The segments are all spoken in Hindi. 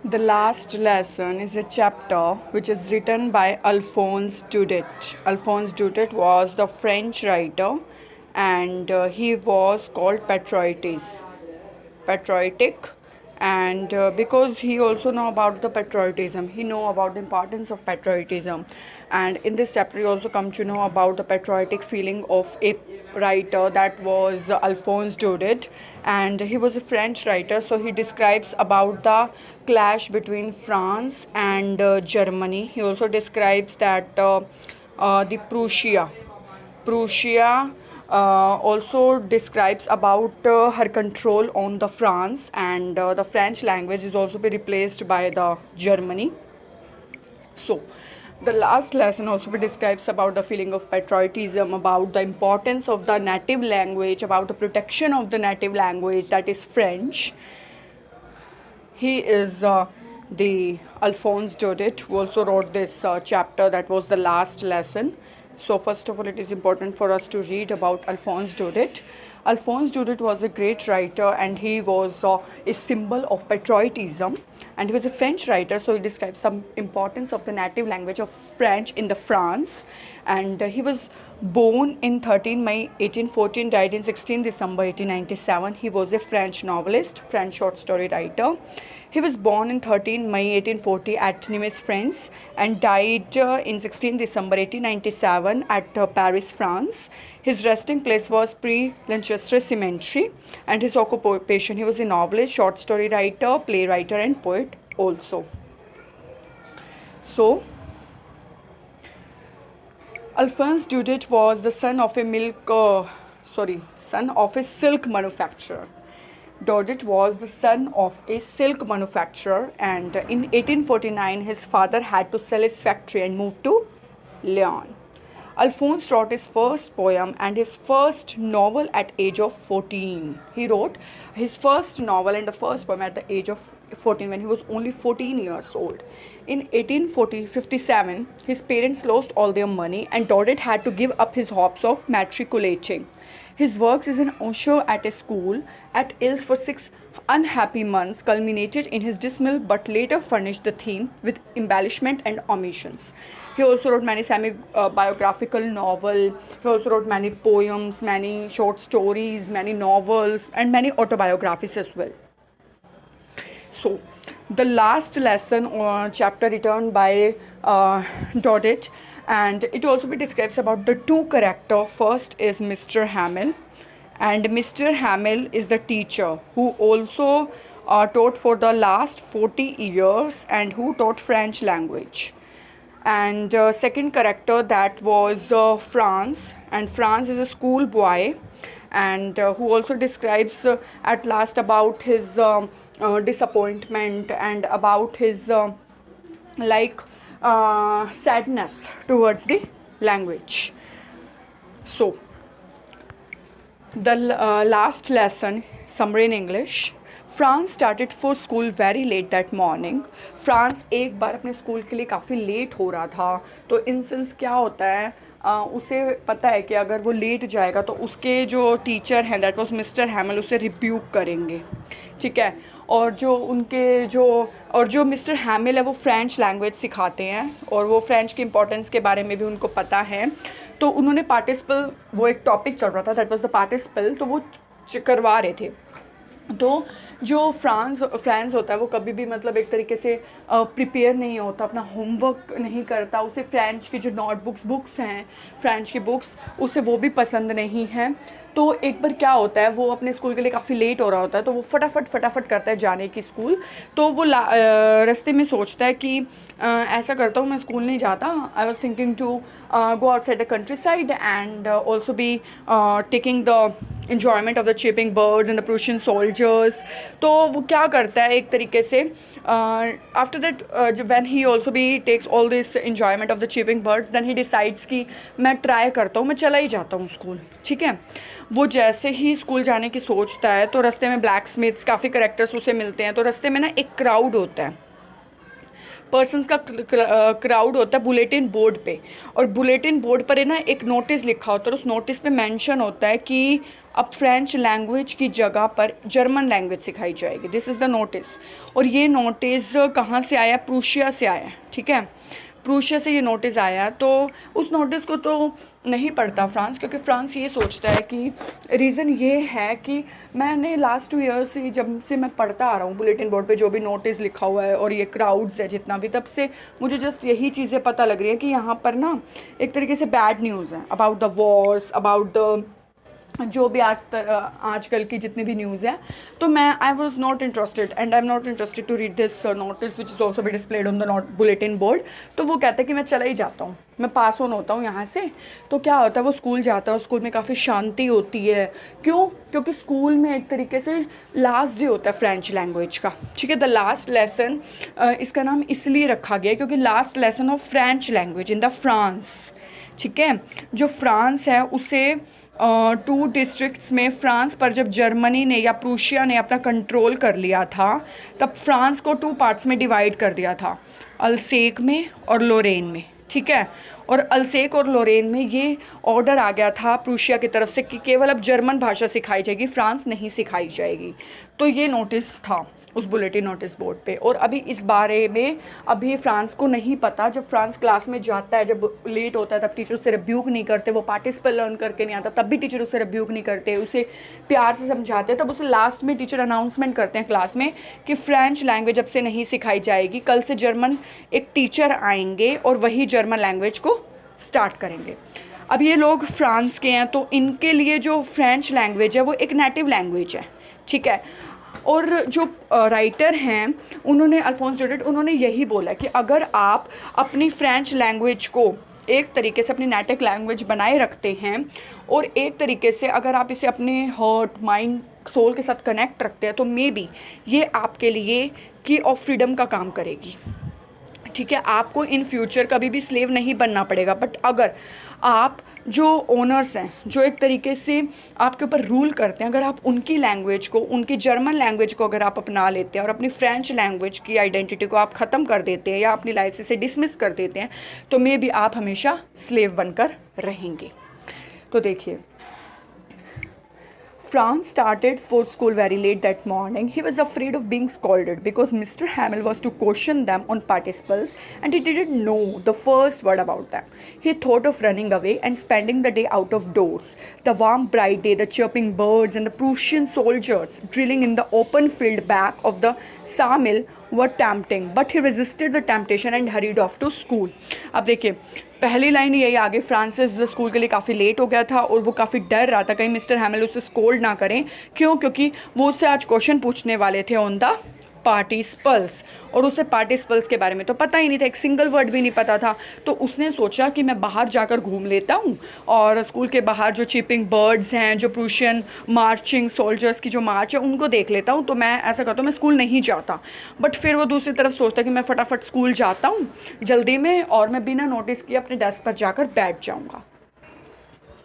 The last lesson is a chapter which is written by Alphonse Daudet. Alphonse Daudet was the French writer and he was called patriotic, and because he also know about the patriotism, he know about the importance of patriotism, and in this chapter you also come to know about the patriotic feeling of a writer that was Alphonse Daudet, and he was a French writer. So he describes about the clash between France and Germany. He also describes that the Prussia also describes about her control on the France, and the French language is also be replaced by the Germany. So the last lesson also describes about the feeling of patriotism, about the importance of the native language, about the protection of the native language, that is French. He is the Alphonse Daudet who also wrote this chapter that was the last lesson. So first of all, it is important for us to read about Alphonse Daudet. Alphonse Daudet was a great writer and he was a symbol of patriotism, and he was a French writer, so he describes the importance of the native language of French in the France. And he was born in 13 May 1814, died in 16 December 1897. He was a French novelist, French short story writer. He was born in 13 May 1840 at Nimes, France, and died in 16 December 1897 at Paris, France. His resting place was Pre-Lanchester Cemetery, and his occupation, he was a novelist, short story writer, playwright, and poet also. So, Alphonse Daudet was the son of a silk manufacturer. Daudet was the son of a silk manufacturer, and in 1849 his father had to sell his factory and move to Lyon. Alphonse wrote his first poem and his first novel at age of 14. He wrote his first novel and the first poem at the age of 14 when he was only 14 years old. In 1857, his parents lost all their money and Daudet had to give up his hopes of matriculating. His works as an usher at a school at Ills for 6 unhappy months culminated in his dismissal, but later furnished the theme with embellishment and omissions. He also wrote many semi-biographical novels. He also wrote many poems, many short stories, many novels, and many autobiographies as well. So, the last lesson or chapter written by Daudet, and it also describes about the two characters. First is Mr. Hamel, and Mr. Hamel is the teacher who also taught for the last 40 years and who taught French language. And second character, that was France, and France is a schoolboy, and who also describes at last about his disappointment and about his sadness towards the language. So the last lesson, summary in English. France started for school very let that morning. France एक बार अपने स्कूल के लिए काफ़ी लेट हो रहा था. तो इन सेंस क्या होता है, उसे पता है कि अगर वो लेट जाएगा तो उसके जो टीचर हैं, दैट वाज मिस्टर हैमल, उसे रिब्यूक करेंगे. ठीक है. और जो मिस्टर हैमिल है वो फ्रेंच लैंग्वेज सिखाते हैं और वो फ्रेंच की इंपॉर्टेंस के बारे में भी उनको पता है. तो उन्होंने पार्टिसिपल, वो एक टॉपिक चल रहा था, दैट वाज द पार्टिसिपल, तो वो करवा रहे थे. तो जो फ्रांस होता है वो कभी भी मतलब एक तरीके से प्रिपेयर नहीं होता, अपना होमवर्क नहीं करता. उसे फ्रेंच की जो बुक्स हैं, फ्रेंच की बुक्स, उसे वो भी पसंद नहीं है. तो एक बार क्या होता है, वो अपने स्कूल के लिए काफ़ी लेट हो रहा होता है, तो वो फटाफट करता है जाने की स्कूल. तो वो रास्ते में सोचता है कि ऐसा करता हूँ, मैं स्कूल नहीं जाता. I was thinking to go outside the countryside and also be taking the enjoyment of the chirping birds and the Prussian soldiers. तो वो क्या करता है एक तरीके से, after that when he also be takes all this enjoyment of the chirping birds, then he decides कि मैं ट्राई करता हूँ, मैं चला ही जाता हूँ स्कूल. ठीक है. वो जैसे ही स्कूल जाने की सोचता है तो रास्ते में ब्लैक स्मिथ्स, काफ़ी करेक्टर्स उसे मिलते हैं. तो रास्ते में ना एक क्राउड होता है. पर्सनस का क्राउड होता है बुलेटिन बोर्ड पे, और बुलेटिन बोर्ड पर है ना एक नोटिस लिखा होता है, और उस नोटिस पे मेंशन होता है कि अब फ्रेंच लैंग्वेज की जगह पर जर्मन लैंग्वेज सिखाई जाएगी। This is the notice. और ये नोटिस कहाँ से आया? प्रूशिया से आया, ठीक है, प्रूशिया से ये नोटिस आया। तो उस नोटिस को तो नहीं पढ़ता फ्रांस, क्योंकि फ्रांस ये सोचता है कि रीज़न ये है कि मैंने लास्ट 2 ईयर्स से जब से मैं पढ़ता आ रहा हूँ बुलेटिन बोर्ड पे जो भी नोटिस लिखा हुआ है और ये क्राउड्स है जितना भी, तब से मुझे जस्ट यही चीज़ें पता लग रही है कि यहाँ पर ना एक तरीके से बैड न्यूज़ है about the Wars, about the जो भी आजकल की जितनी भी न्यूज़ है। तो मैं I was not interested and I am not interested to read this notice which is also be displayed on the note bulletin board. तो वो कहता है कि मैं चला ही जाता हूँ, मैं पास ऑन होता हूँ यहाँ से। तो क्या होता है, वो स्कूल जाता है, स्कूल में काफ़ी शांति होती है। क्यों? क्योंकि स्कूल में एक तरीके से लास्ट डे होता है फ्रेंच लैंग्वेज का, ठीक है, द लास्ट लेसन। इसका नाम इसलिए रखा गया क्योंकि last lesson of French language in the France, ठीक है। जो फ्रांस है उसे 2 डिस्ट्रिक्ट्स में फ्रांस पर जब जर्मनी ने या प्रूशिया ने अपना कंट्रोल कर लिया था, तब फ्रांस को 2 पार्ट्स में डिवाइड कर दिया था, अल्सेक में और लोरेन में, ठीक है। और अल्सेक और लोरेन में ये ऑर्डर आ गया था प्रूशिया की तरफ से कि केवल अब जर्मन भाषा सिखाई जाएगी, फ्रांस नहीं सिखाई जाएगी। तो ये नोटिस था उस बुलेटिन नोटिस बोर्ड पे। और अभी इस बारे में अभी फ्रांस को नहीं पता। जब फ्रांस क्लास में जाता है, जब लेट होता है, तब टीचर उससे रिब्यूक नहीं करते, वो पार्टिसिपल लर्न करके नहीं आता तब भी टीचर उससे रिब्यूक नहीं करते, उसे प्यार से समझाते हैं। तब उसे लास्ट में टीचर अनाउंसमेंट करते हैं क्लास में कि फ्रेंच लैंग्वेज अब से नहीं सिखाई जाएगी, कल से जर्मन एक टीचर आएंगे और वही जर्मन लैंग्वेज को स्टार्ट करेंगे। अब ये लोग फ्रांस के हैं, तो इनके लिए जो फ्रेंच लैंग्वेज है वो एक नेटिव लैंग्वेज है, ठीक है। और जो राइटर हैं उन्होंने, अल्फोंस डोडेट, उन्होंने यही बोला कि अगर आप अपनी फ्रेंच लैंग्वेज को एक तरीके से अपनी नेटिव लैंग्वेज बनाए रखते हैं और एक तरीके से अगर आप इसे अपने हार्ट, माइंड, सोल के साथ कनेक्ट रखते हैं, तो मे बी ये आपके लिए की ऑफ फ्रीडम का काम करेगी, ठीक है। आपको इन फ्यूचर कभी भी स्लेव नहीं बनना पड़ेगा। बट अगर आप जो ओनर्स हैं, जो एक तरीके से आपके ऊपर रूल करते हैं, अगर आप उनकी लैंग्वेज को, उनकी जर्मन लैंग्वेज को अगर आप अपना लेते हैं और अपनी फ्रेंच लैंग्वेज की आइडेंटिटी को आप ख़त्म कर देते हैं या अपनी लाइफ से इसे डिसमिस कर देते हैं, तो मे बी आप हमेशा स्लेव बनकर रहेंगे। तो देखिए, Franz started for school very late that morning. He was afraid of being scolded because Mr. Hamill was to caution them on participles and he didn't know the first word about them. He thought of running away and spending the day out of doors. The warm bright day, the chirping birds and the Prussian soldiers drilling in the open field back of the sawmill were tempting, but he resisted the temptation and hurried off to school. अब देखिए, पहली लाइन यही आगे, फ्रांसिस स्कूल के लिए काफ़ी लेट हो गया था और वो काफ़ी डर रहा था कहीं मिस्टर हैमिल उसे स्कोल्ड ना करें। क्यों? क्योंकि वो उससे आज क्वेश्चन पूछने वाले थे ऑन द पार्टिसिपल्स, और उसे पार्टिसिपल्स के बारे में तो पता ही नहीं था, एक सिंगल वर्ड भी नहीं पता था। तो उसने सोचा कि मैं बाहर जाकर घूम लेता हूँ और स्कूल के बाहर जो चीपिंग बर्ड्स हैं, जो प्रूशियन मार्चिंग सोल्जर्स की जो मार्च है, उनको देख लेता हूँ। तो मैं ऐसा करता हूँ, मैं स्कूल नहीं जाता। बट फिर वो दूसरी तरफ सोचता कि मैं फटाफट स्कूल जाता हूँ जल्दी में और मैं बिना नोटिस किए अपने डेस्क पर जाकर बैठ जाऊँगा।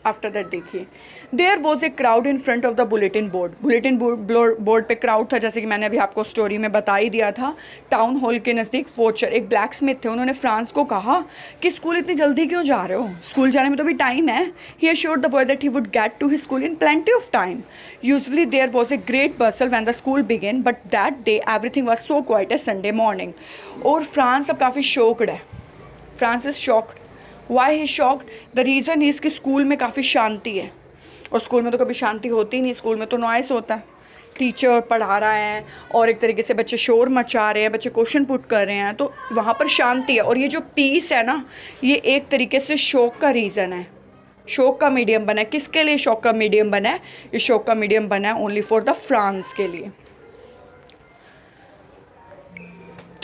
आफ्टर दैट देखिए, there was a crowd in front of the bulletin board. Bulletin board पे क्राउड था, जैसे कि मैंने अभी आपको स्टोरी में बता ही दिया था। टाउन हॉल के नज़दीक वॉचर, एक ब्लैक स्मिथ थे, उन्होंने फ्रांस को कहा कि स्कूल इतनी जल्दी क्यों जा रहे हो, स्कूल जाने में तो भी टाइम है। He assured the boy that he would get to his school in plenty of time. Usually there was a great bustle when the school began, but that day everything was so quiet a Sunday morning. और फ्रांस अब काफ़ी शॉक्ड है। Franz is shocked. Why he shocked? The reason is कि स्कूल में काफ़ी शांति है, और स्कूल में तो कभी शांति होती नहीं, स्कूल में तो नॉइस होता है। टीचर पढ़ा रहा है और एक तरीके से बच्चे शोर मचा रहे हैं, बच्चे क्वेश्चन पुट कर रहे हैं, तो वहाँ पर शांति है। और ये जो पीस है ना, ये एक तरीके से शौक का रीज़न है, शौक का मीडियम बना है। किसके लिए शौक का मीडियम बना है? ये शौक का मीडियम बना है ओनली फॉर द फ्रांस के लिए।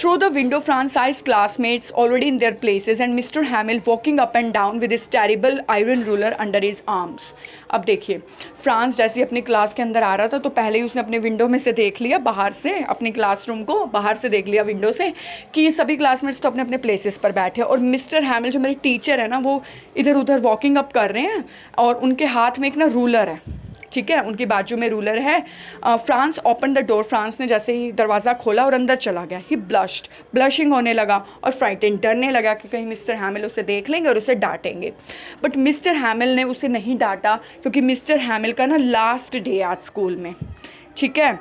Through the window, Franz saw his classmates already in their places and Mr. Hamill walking up and down with his terrible iron ruler under his arms. अब देखिए, फ्रांस जैसे अपनी क्लास के अंदर आ रहा था तो पहले ही उसने अपने विंडो में से देख लिया, बाहर से अपनी क्लासरूम को बाहर से देख लिया विंडो से कि ये सभी क्लासमेट्स तो अपने अपने प्लेसेस पर बैठे और मिस्टर हैमिल जो मेरे टीचर है ना, वो इधर उधर वॉकिंग अप कर रहे हैं और उनके हाथ में एक ना रूलर है, ठीक है, उनकी बाजू में रूलर है। France open the door, France ने जैसे ही दरवाज़ा खोला और अंदर चला गया। ही ब्लश्ड, ब्लशिंग होने लगा और फ्राइटेंड, डरने लगा कि कहीं मिस्टर हैमिल उसे देख लेंगे और उसे डांटेंगे। बट मिस्टर हैमिल ने उसे नहीं डांटा, क्योंकि मिस्टर हैमिल का ना लास्ट डे आज स्कूल में, ठीक है।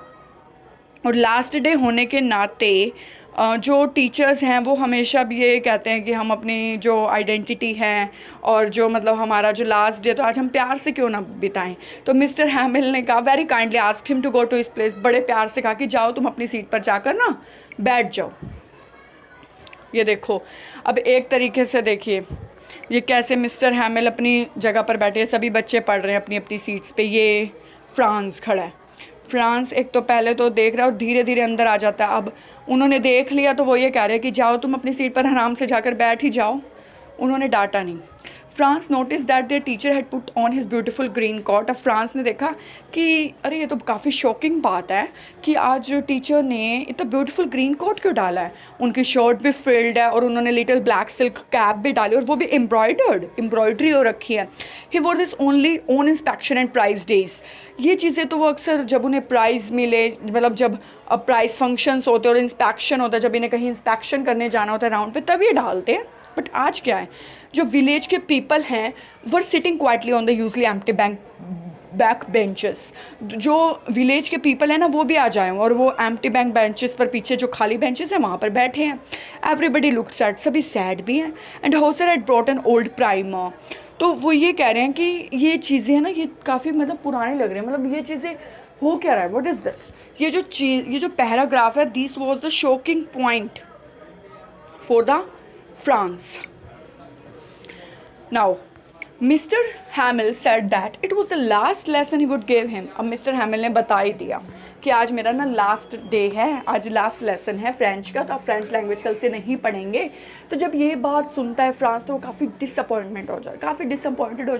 और लास्ट डे होने के नाते जो टीचर्स हैं वो हमेशा भी ये कहते हैं कि हम अपनी जो आइडेंटिटी है और जो मतलब हमारा जो लास्ट डे, तो आज हम प्यार से क्यों ना बिताएं। तो मिस्टर हैमिल ने कहा, very kindly asked him to go to his place, बड़े प्यार से कहा कि जाओ तुम अपनी सीट पर जाकर ना बैठ जाओ। ये देखो, अब एक तरीके से देखिए ये कैसे मिस्टर हैमिल अपनी जगह पर बैठे हैं, सभी बच्चे पढ़ रहे हैं अपनी अपनी सीट्स पे। ये फ्रांस खड़ा है। फ्रांस एक तो पहले तो देख रहा है और धीरे धीरे अंदर आ जाता है। अब उन्होंने देख लिया तो वो ये कह रहे हैं कि जाओ तुम अपनी सीट पर आराम से जाकर बैठ ही जाओ। उन्होंने डांटा नहीं। Franz notice that their teacher had put on his beautiful green coat. अब फ्रांस ने देखा कि अरे ये तो काफ़ी शॉकिंग बात है कि आज टीचर ने इतना ब्यूटीफुल ग्रीन कोट क्यों डाला है। उनकी शर्ट भी फ्रिल्ड है और उन्होंने लिटिल ब्लैक सिल्क कैप भी डाली और वो भी एम्ब्रॉयडरी हो रखी है। He wore this only on inspection and prize days. ये चीज़ें तो वो अक्सर जब उन्हें प्राइज़ मिले, मतलब जब प्राइज़ फंक्शंस होते हैं और इंस्पेक्शन होता है, जब इन्हें कहीं इंस्पेक्शन करने जाना होता है राउंड पे, तब ये डालते हैं। बट आज क्या है, जो विलेज के पीपल हैं were sitting quietly on the usually empty back benches. जो विलेज के पीपल हैं ना वो भी आ जाए और वो एम्प्टी बैंक बेंचेस पर, पीछे जो खाली बेंचेस हैं वहाँ पर बैठे हैं। एवरीबडी लुक सैड, सभी सैड भी हैं। And Hauser had brought an old primer. तो वो ये कह रहे हैं कि ये चीज़ें हैं ना ये काफ़ी मतलब पुरानी लग रही हैं, मतलब ये चीज़ें हो क्या रहा है, व्हाट इज़ दिस। ये जो पैराग्राफ है, this was the shocking point for the France. Now, Mr. Hamill said that it was the last lesson he would give him. अब मिस्टर हैमिल ने बता ही दिया कि आज मेरा ना लास्ट डे है, आज लास्ट लेसन है फ्रेंच का, तो आप फ्रेंच लैंग्वेज कल से नहीं पढ़ेंगे। तो जब ये बात सुनता है फ्रांस तो वो काफ़ी डिसअपॉइंटेड हो जाता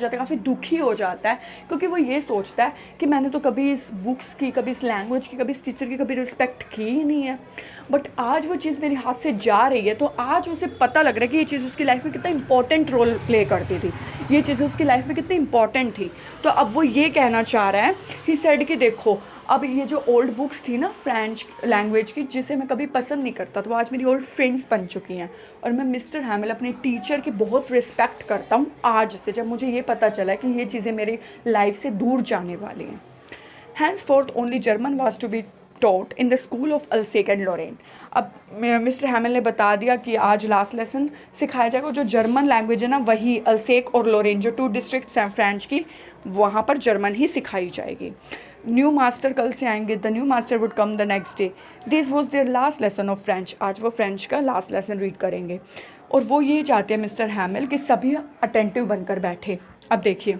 है, काफ़ी दुखी हो जाता है, क्योंकि वो ये सोचता है कि मैंने तो कभी इस बुक्स की, कभी इस लैंग्वेज की, कभी इस टीचर की कभी रिस्पेक्ट की ही नहीं है। बट आज वो चीज़ मेरे हाथ से जा रही है, तो आज उसे पता लग रहा है कि ये चीज़ उसकी लाइफ में कितना इंपॉर्टेंट रोल प्ले करती थी, ये चीज़ें उसकी लाइफ में कितनी इंपॉर्टेंट थी। तो अब वो ये कहना चाह रहा है, ही सेड कि देखो अब ये जो ओल्ड बुक्स थी ना फ्रेंच लैंग्वेज की, जिसे मैं कभी पसंद नहीं करता, तो वो आज मेरी ओल्ड फ्रेंड्स बन चुकी हैं। और मैं मिस्टर हैमिल अपने टीचर की बहुत रिस्पेक्ट करता हूँ आज से, जब मुझे ये पता चला कि ये चीज़ें मेरी लाइफ से दूर जाने वाली हैं। Henceforth only German was to be taught in the schools of Alsace and Lorraine. अब मिस्टर हैमिल ने बता दिया कि आज लास्ट लेसन सिखाया जाएगा, जो जर्मन लैंग्वेज है ना वही अल्सेक और लोरेन जो 2 डिस्ट्रिक्ट्स हैं फ्रेंच की, वहाँ पर जर्मन ही सिखाई जाएगी। न्यू मास्टर कल से आएंगे, the new master would come the next day. This was their last lesson of French. आज वो फ्रेंच का लास्ट लेसन रीड करेंगे और वो ये चाहते हैं मिस्टर हैमिल कि सभी अटेंटिव बनकर बैठे। अब देखिए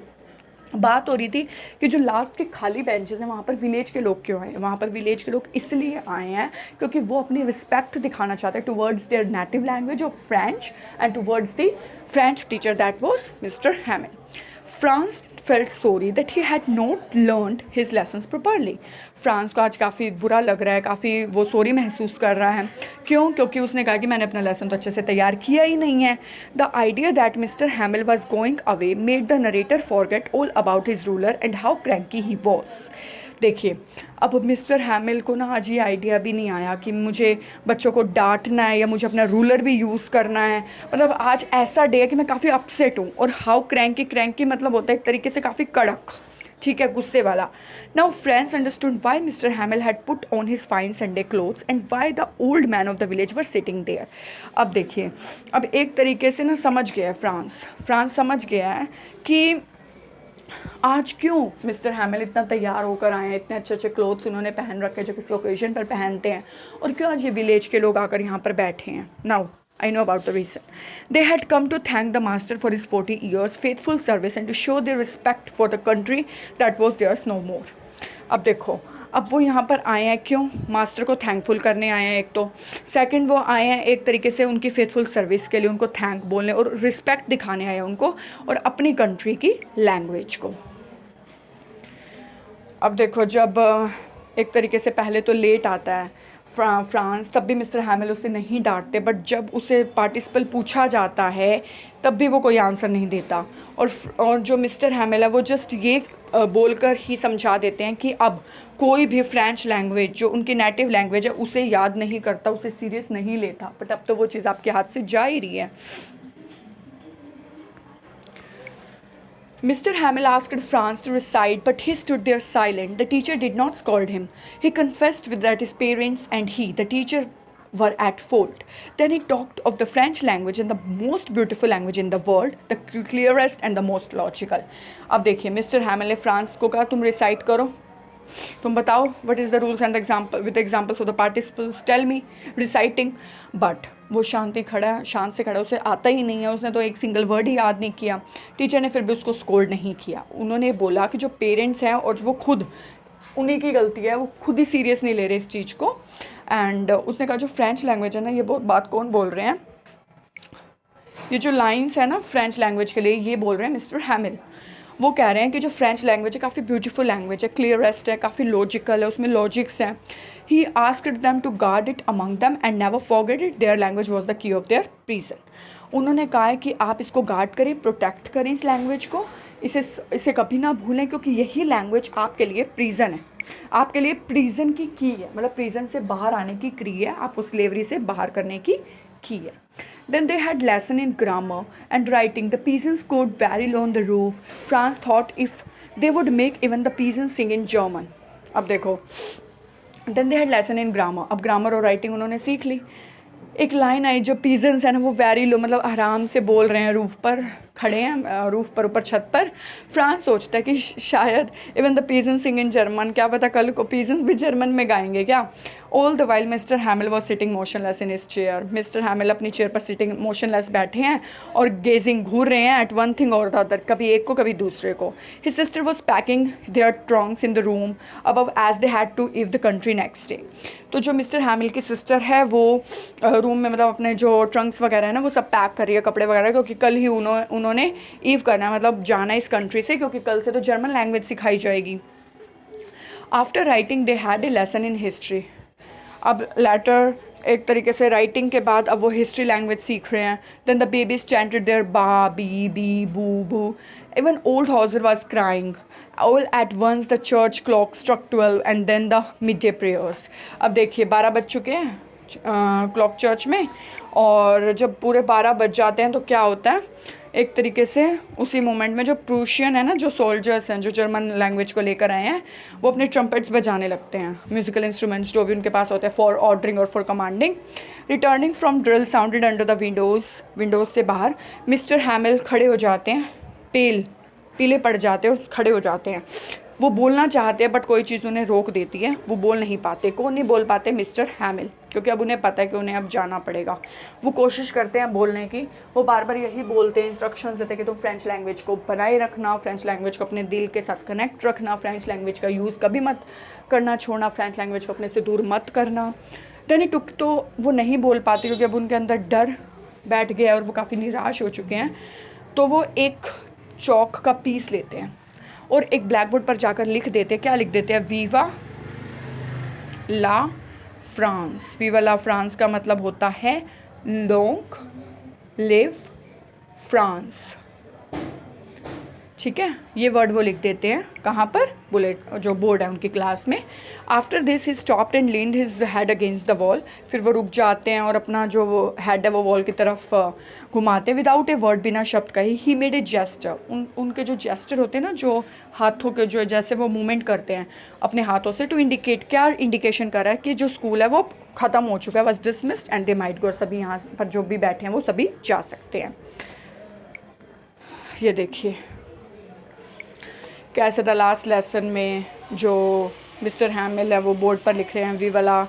बात हो रही थी कि जो लास्ट के खाली बेंचेस हैं वहाँ पर विलेज के लोग क्यों आए। वहाँ पर विलेज के लोग इसलिए आए हैं क्योंकि वो अपनी रिस्पेक्ट दिखाना चाहते हैं towards their native language of French and towards the French teacher that was mister हैमिल। France felt sorry that he had not learned his lessons properly. France को आज काफ़ी बुरा लग रहा है, काफ़ी वो सॉरी महसूस कर रहा है। क्यों? क्योंकि उसने कहा कि मैंने अपना लेसन तो अच्छे से तैयार किया ही नहीं है। The idea that mister Hamel was going away made the narrator forget all about his ruler and how cranky he was. देखिए अब मिस्टर हैमिल को ना आज ये आइडिया भी नहीं आया कि मुझे बच्चों को डांटना है या मुझे अपना रूलर भी यूज़ करना है। मतलब आज ऐसा डे है कि मैं काफ़ी अपसेट हूँ। और हाउ क्रैंकी मतलब होता है एक तरीके से काफ़ी कड़क, ठीक है, गुस्से वाला। Now friends understood why mister Hamel had put on his fine Sunday clothes and why the old man of the village were sitting there. अब देखिए अब एक तरीके से ना समझ गया है फ्रांस समझ गया है कि आज क्यों मिस्टर हैमिल इतना तैयार होकर आए हैं, इतने अच्छे अच्छे क्लोथ्स उन्होंने पहन रखे जो किसी ओकेजन पर पहनते हैं, और क्यों आज ये विलेज के लोग आकर यहाँ पर बैठे हैं। Now I know about the reason. They had come to thank the master for his 40 years faithful service and to show their respect for the country that was theirs no more. अब देखो अब वो यहाँ पर आए हैं क्यों? मास्टर को थैंकफुल करने आए हैं एक तो, सेकंड वो आए हैं एक तरीके से उनकी फेथफुल सर्विस के लिए उनको थैंक बोलने और रिस्पेक्ट दिखाने आए हैं उनको और अपनी कंट्री की लैंग्वेज को। अब देखो जब एक तरीके से पहले तो लेट आता है फ्रांस, तब भी मिस्टर हैमिल उसे नहीं डांटते, बट जब उसे पार्टिसिपल पूछा जाता है तब भी वो कोई आंसर नहीं देता। और जो मिस्टर हैमिल है वो जस्ट ये बोलकर ही समझा देते हैं कि अब कोई भी फ्रेंच लैंग्वेज जो उनकी नेटिव लैंग्वेज है उसे याद नहीं करता, उसे सीरियस नहीं लेता, बट अब तो वो चीज़ आपके हाथ से जा ही रही है. Mr. Hamill asked Franz to recite, but he stood there silent. The teacher did not scold him. He confessed that his parents and he, the teacher, were at fault. Then he talked of the French language and the most beautiful language in the world, the clearest and the most logical. अब देखिए मिस्टर हैमिल ने फ्रांस को कहा तुम रिसाइट करो, तुम बताओ what is the rules and example with examples of the participles, tell me reciting. But वो शांत से खड़ा, उसे आता ही नहीं है, उसने तो एक सिंगल वर्ड ही याद नहीं किया. टीचर ने फिर भी उसको स्कोल्ड नहीं किया. उन्होंने बोला कि जो पेरेंट्स हैं और वो खुद, उन्हीं की गलती है, वो खुद ही सीरियस नहीं ले रहे इस चीज़ को. एंड उसने कहा जो फ्रेंच लैंग्वेज है ना, ये बहुत बात कौन बोल रहे हैं, ये जो लाइन्स है ना फ्रेंच लैंग्वेज के लिए, ये बोल रहे हैं मिस्टर हैमिल. वो कह रहे हैं कि जो फ्रेंच लैंग्वेज है काफ़ी ब्यूटीफुल लैंग्वेज है, क्लियरेस्ट है, काफ़ी लॉजिकल है, उसमें लॉजिक्स हैं. He asked them to guard it among them and never forget it, their language was the key of their prison. उन्होंने कहा है कि आप इसको गार्ड करें, प्रोटेक्ट करें इस लैंग्वेज को, इसे कभी ना भूलें, क्योंकि यही लैंग्वेज आपके लिए प्रिजन है, आपके लिए प्रिजन की है, मतलब प्रिजन से बाहर आने की की है, आपको स्लेवरी से बाहर करने की है. Then they had lesson in grammar and writing. The peasants scored very low on the roof. Franz thought if they would make even the peasants sing in German. अब देखो, then they had lesson in grammar. अब grammar और writing उन्होंने सीख ली. एक लाइन आई, जो पीजेंट्स है ना वो वेरी लो, मतलब आराम से बोल रहे हैं, रूफ पर खड़े हैं, रूफ पर ऊपर छत पर. फ्रांस सोचता है कि शायद even the peasants sing in German, क्या पता कल को पीजेंट्स भी जर्मन में गाएंगे क्या. All the while mister Hamel was sitting motionless in his chair. Mister Hamel अपनी चेयर पर सिटिंग मोशनलेस बैठे हैं और गेजिंग घूर रहे हैं एट वन थिंग और द अदर, कभी एक को कभी दूसरे को. His sister was packing their trunks in the room above as they had to leave the country next day. तो जो मिस्टर हैमिल की सिस्टर है वो रूम में, मतलब अपने जो ट्रंक्स वगैरह है ना वो सब पैक कर रही है, कपड़े वगैरह, क्योंकि कल ही उन्होंने ईव करना है, मतलब जाना है इस कंट्री से, क्योंकि कल से तो जर्मन लैंग्वेज सिखाई जाएगी. After writing they had a lesson in history. अब लेटर एक तरीके से राइटिंग के बाद अब वो हिस्ट्री लैंग्वेज सीख रहे हैं. Then the babies chanted their ba be bi bo bu. Even old Hauser was crying. All at once the church clock struck 12 and then the midday prayers. अब देखिए 12 बज चुके हैं क्लॉक चर्च में, और जब पूरे 12 बज जाते हैं तो क्या होता है, एक तरीके से उसी मोमेंट में जो प्रूशियन है ना, जो सोल्जर्स हैं जो जर्मन लैंग्वेज को लेकर आए हैं, वो अपने ट्रम्पेट्स बजाने लगते हैं, म्यूजिकल इंस्ट्रूमेंट्स जो भी उनके पास होते हैं फॉर ऑर्डरिंग और for commanding. Returning from drill sounded under the Windows से बाहर. मिस्टर हैमिल खड़े हो जाते हैं, पीले पड़ जाते हैं और खड़े हो जाते हैं. वो बोलना चाहते हैं बट कोई चीज़ उन्हें रोक देती है, वो बोल नहीं पाते. कौन नहीं बोल पाते? मिस्टर हैमिल, क्योंकि अब उन्हें पता है कि उन्हें अब जाना पड़ेगा. वो कोशिश करते हैं बोलने की, वो बार बार यही बोलते हैं, इंस्ट्रक्शंस देते हैं कि तुम फ्रेंच लैंग्वेज को बनाए रखना, फ्रेंच लैंग्वेज को अपने दिल के साथ कनेक्ट रखना, फ्रेंच लैंग्वेज का यूज़ कभी मत करना छोड़ना, फ्रेंच लैंग्वेज को अपने से दूर मत करना. देन टुक तो वो नहीं बोल पाते क्योंकि अब उनके अंदर डर बैठ गया और वो काफ़ी निराश हो चुके हैं. तो वो एक चौक का पीस लेते हैं और एक ब्लैक बोर्ड पर जाकर लिख देते हैं. क्या लिख देते हैं? वीवा ला फ्रांस. वीवा ला फ्रांस का मतलब होता है लॉन्ग लिव फ्रांस. ठीक है, ये वर्ड वो लिख देते हैं. कहाँ पर? बुलेट जो बोर्ड है उनकी क्लास में. After this he stopped and leaned his head against the wall. फिर वो रुक जाते हैं और अपना जो वो हेड है वो वॉल की तरफ घुमाते हैं. विदाउट ए वर्ड, बिना शब्द कहे. He made a gesture. उनके जो जेस्टर होते हैं ना, जो हाथों के जो जैसे वो मूवमेंट करते हैं अपने हाथों से, टू इंडिकेट, क्या इंडिकेशन कर रहा है कि जो स्कूल है वो ख़त्म हो चुका है, was dismissed and they might go. सभी यहाँ पर जो भी बैठे हैं वो सभी जा सकते हैं. ये देखिए कैसे द लास्ट लेसन में जो मिस्टर हैमिल है वो बोर्ड पर लिख रहे हैं वी वाला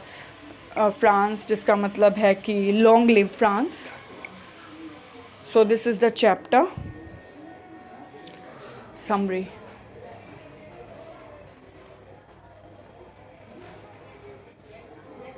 फ्रांस, जिसका मतलब है कि long live France. So this is the chapter summary.